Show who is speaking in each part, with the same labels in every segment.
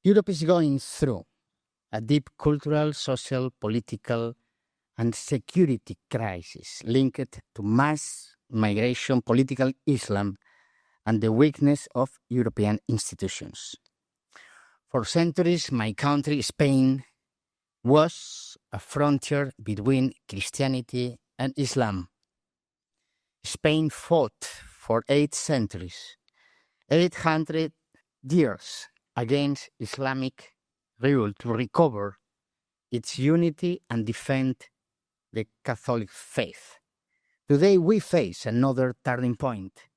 Speaker 1: Europe is going through a deep cultural, social, political, and security crisis linked to mass migration, political Islam, and the weakness of European institutions. For centuries, my country, Spain, was a frontier between Christianity and Islam. Spain fought for 8 centuries, 800 years against Islamic rule to recover its unity and defend the Catholic faith. Today we face another turning point,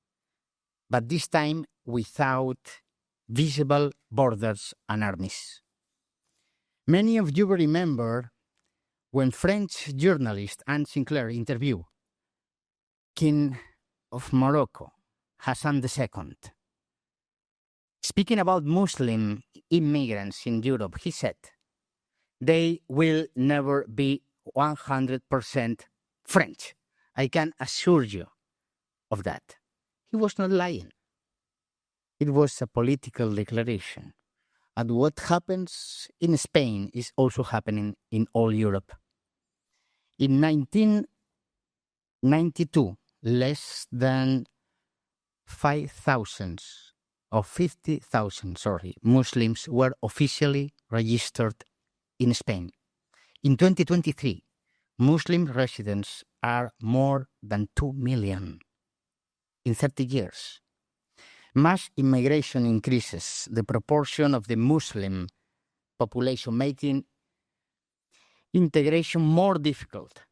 Speaker 1: but this time without visible borders and armies. Many of you remember when French journalist Anne Sinclair interviewed King of Morocco, Hassan II. Speaking about Muslim immigrants in Europe, he said, "They will never be 100% French. I can assure you of that." He was not lying. It was a political declaration. And what happens in Spain is also happening in all Europe. In 1992, less than 50,000 Muslims were officially registered in Spain. In 2023, Muslim residents are more than 2 million in 30 years. Mass immigration increases the proportion of the Muslim population, making integration more difficult.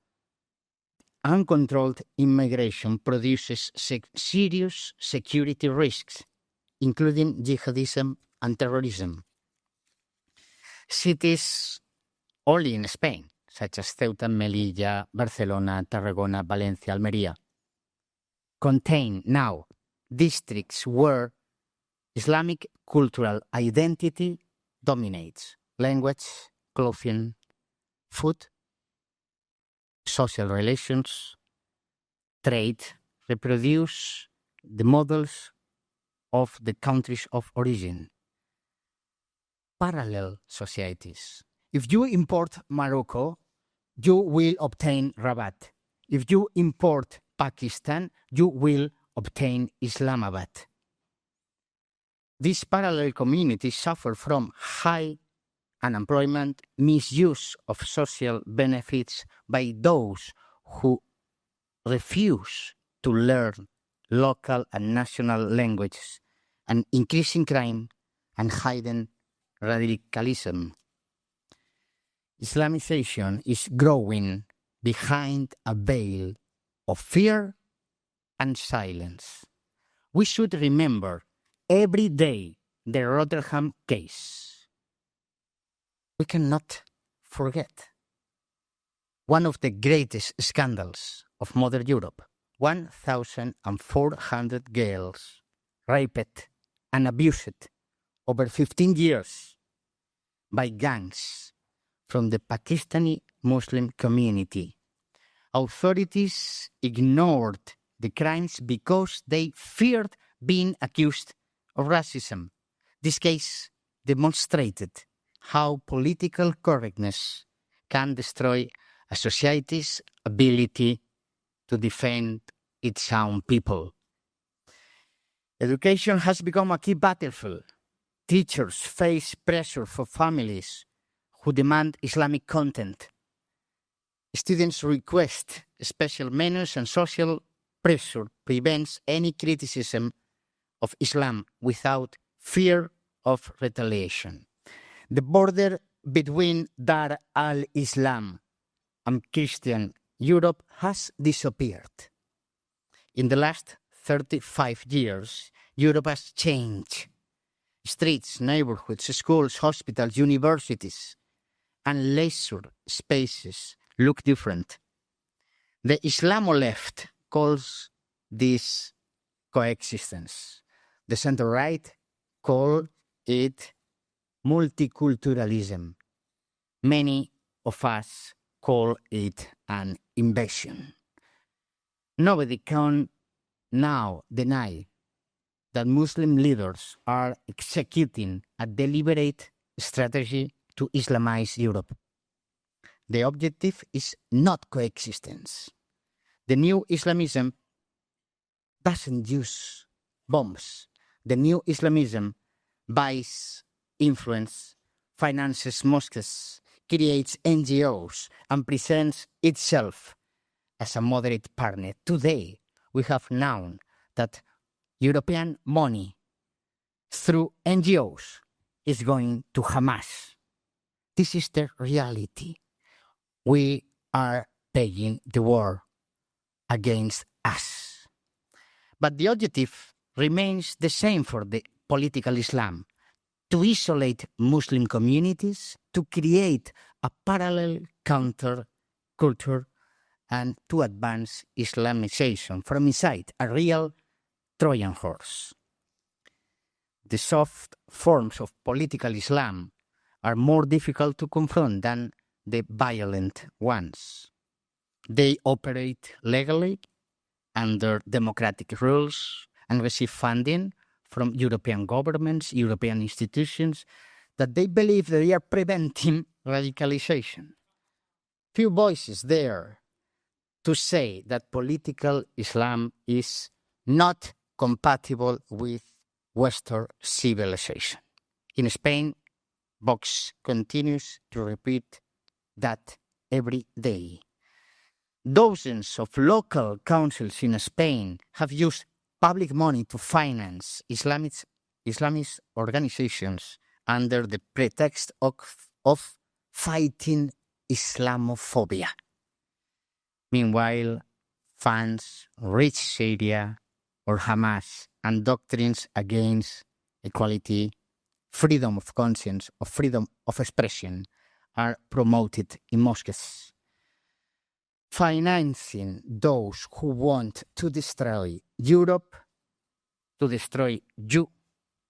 Speaker 1: Uncontrolled immigration produces serious security risks, including jihadism and terrorism. Cities only in Spain, such as Ceuta, Melilla, Barcelona, Tarragona, Valencia, Almería, contain now districts where Islamic cultural identity dominates. Language, clothing, food, social relations, trade reproduce the models of the countries of origin. Parallel societies. If you import Morocco, you will obtain Rabat. If you import Pakistan, you will obtain Islamabad. These parallel communities suffer from high unemployment, misuse of social benefits by those who refuse to learn local and national languages, and increasing crime and hidden radicalism. Islamization is growing behind a veil of fear and silence. We should remember every day the Rotterdam case. We cannot forget one of the greatest scandals of modern Europe. 1,400 girls raped and abused over 15 years by gangs from the Pakistani Muslim community. Authorities ignored the crimes because they feared being accused of racism. This case demonstrated how political correctness can destroy a society's ability to defend its own people. Education has become a key battlefield. Teachers face pressure from families who demand Islamic content. Students request special menus, and social pressure prevents any criticism of Islam without fear of retaliation. The border between Dar al-Islam and Christian Europe has disappeared. In the last 35 years, Europe has changed. Streets, neighborhoods, schools, hospitals, universities, and leisure spaces look different. The Islamo left calls this coexistence. The center-right call it multiculturalism. Many of us call it an invasion. Nobody can now deny that Muslim leaders are executing a deliberate strategy to Islamize Europe. The objective is not coexistence. The new Islamism doesn't use bombs. The new Islamism buys influence, finances mosques, creates NGOs, and presents itself as a moderate partner. Today, we have known that European money through NGOs is going to Hamas. This is the reality. We are paying the war against us. But the objective remains the same for the political Islam: to isolate Muslim communities, to create a parallel counter-culture, and to advance Islamization from inside, a real Trojan horse. The soft forms of political Islam are more difficult to confront than the violent ones. They operate legally under democratic rules and receive funding from European governments, European institutions, that they believe they are preventing radicalization. Few voices there to say that political Islam is not compatible with Western civilization. In Spain, Vox continues to repeat that every day. Dozens of local councils in Spain have used public money to finance Islamist organizations under the pretext of fighting Islamophobia. Meanwhile, funds reach Syria or Hamas, and doctrines against equality, freedom of conscience, or freedom of expression are promoted in mosques. Financing those who want to destroy Europe, to destroy you,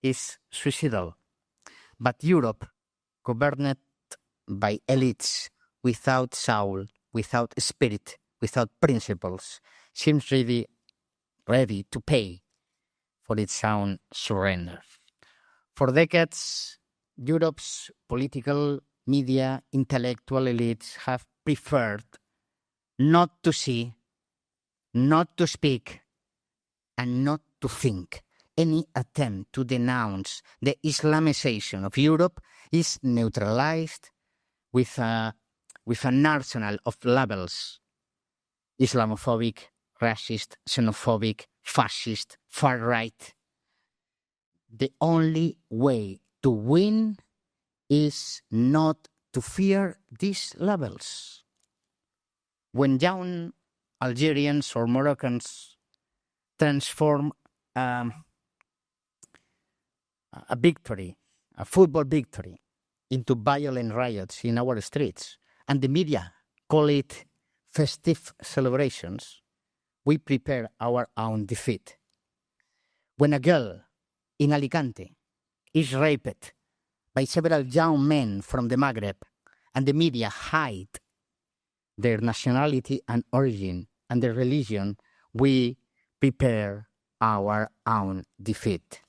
Speaker 1: is suicidal. But Europe, governed by elites without soul, without spirit, without principles, seems really ready to pay for its own surrender. For decades, Europe's political, media, intellectual elites have preferred not to see, not to speak, and not to think. Any attempt to denounce the Islamization of Europe is neutralized with an arsenal of labels: Islamophobic, racist, xenophobic, fascist, far-right. The only way to win is not to fear these labels. When young Algerians or Moroccans transform a victory, a football victory, into violent riots in our streets, and the media call it festive celebrations, we prepare our own defeat. When a girl in Alicante is raped by several young men from the Maghreb, and the media hide their nationality and origin and their religion, we prepare our own defeat.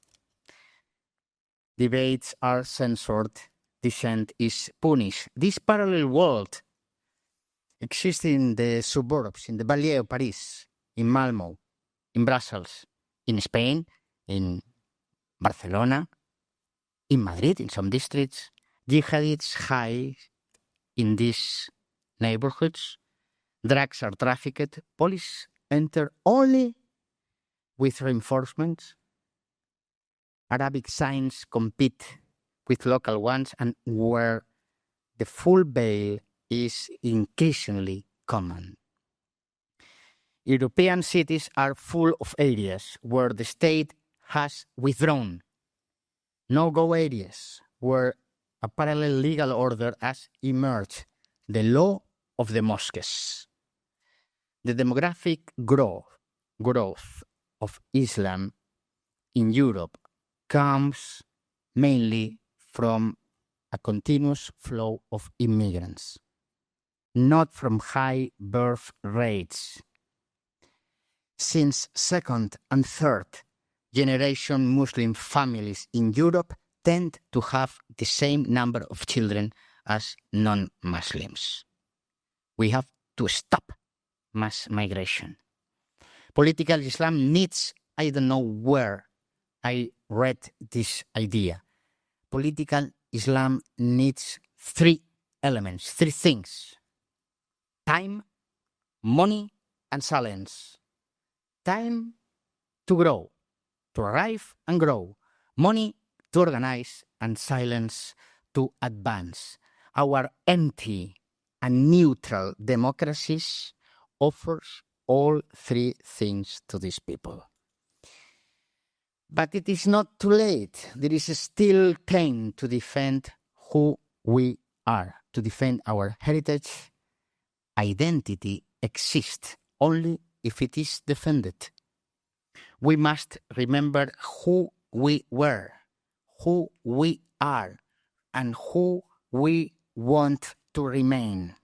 Speaker 1: Debates are censored, dissent is punished. This parallel world exists in the suburbs, in the banlieue of Paris, in Malmo, in Brussels, in Spain, in Barcelona, in Madrid, in some districts. Jihadists hide in these neighborhoods. Drugs are trafficked. Police enter only with reinforcements. Arabic signs compete with local ones, and where the full veil is increasingly common. European cities are full of areas where the state has withdrawn. No-go areas where a parallel legal order has emerged, the law of the mosques. The demographic growth of Islam in Europe comes mainly from a continuous flow of immigrants, not from high birth rates. Since second and third generation Muslim families in Europe tend to have the same number of children as non-Muslims. We have to stop mass migration. Political Islam needs, I don't know where I read this idea. Political Islam needs three elements, three things: time, money, and silence. Time to grow, to arrive and grow. Money to organize, and silence to advance. Our empty and neutral democracies offers all three things to these people. But it is not too late. There is still time to defend who we are, to defend our heritage. Identity exists only if it is defended. We must remember who we were, who we are, and who we want to remain.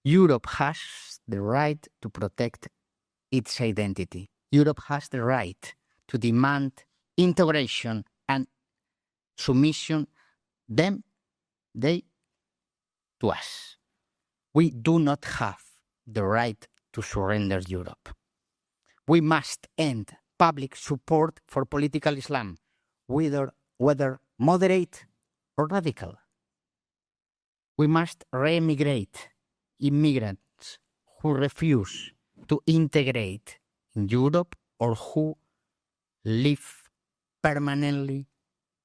Speaker 1: Europe has the right to protect its identity. Europe has the right to demand integration and submission, they to us. We do not have the right to surrender Europe. We must end public support for political Islam, whether moderate or radical. We must re-immigrate immigrants who refuse to integrate in Europe or who live permanently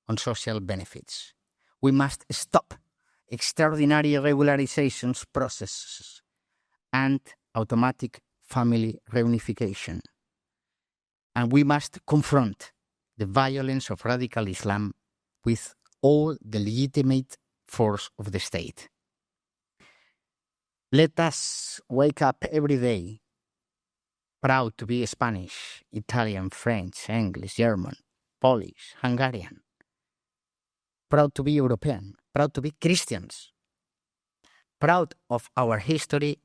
Speaker 1: on social benefits. We must stop extraordinary regularizations processes and automatic family reunification. And we must confront the violence of radical Islam with all the legitimate force of the state. Let us wake up every day proud to be Spanish, Italian, French, English, German, Polish, Hungarian. Proud to be European, proud to be Christians, proud of our history,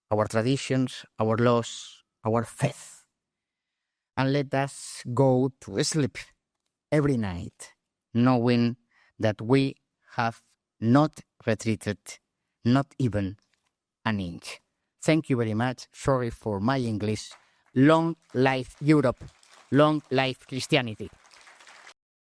Speaker 1: our traditions, our laws, our faith. And let us go to sleep every night knowing that we have not retreated, not even an inch. Thank you very much. Sorry for my English. Long life Europe. Long life Christianity.